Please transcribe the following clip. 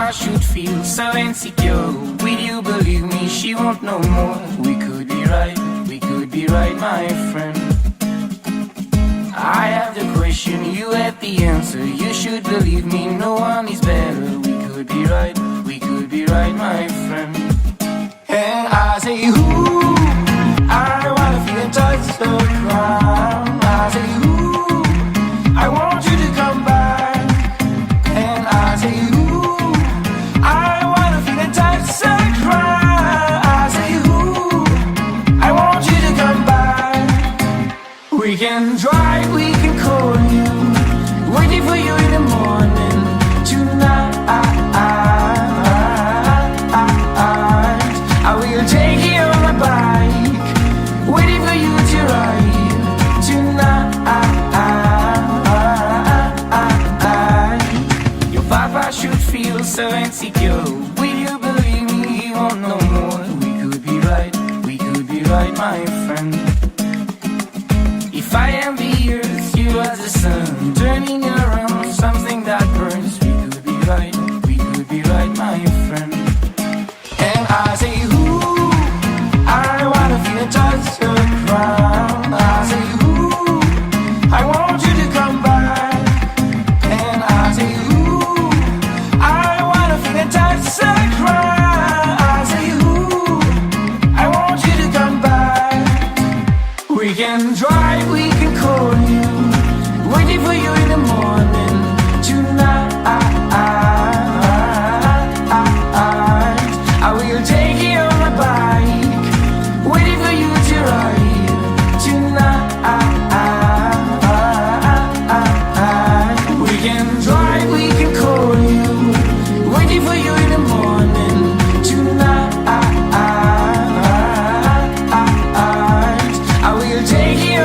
I should feel so insecure. Will you believe me? She won't know more. We could be right, my friend. I have the question, you have the answer. You should believe me, no one is better. We could be right, my friend. And I say, ooh, I wanna feel and touch the ground. I say, ooh, I want you to come back. And I say, ooh, I wanna feel and touch the ground. I say, ooh, I want you to come back. We can drive, we can call you, waiting for you in the morning tonight. I will take you on my bike, waiting for you to ride tonight. Your papa should feel so insecure. Will you believe me? He won't know more. We could be right, my friend. If I am the earth, you are the sun, turning around something that burns. We could be right, my friend. And I say, ooh, I wanna feel and touch the ground. I say, ooh, I want you to come back. And I say, ooh, I wanna feel and touch the ground. I say, ooh, I want you to come back. We can drive, we can call you, waiting for you in the morning tonight. I will take you on my bike, waiting for you to ride tonight. We can drive, we can call you, waiting for you in the morning tonight. I will take you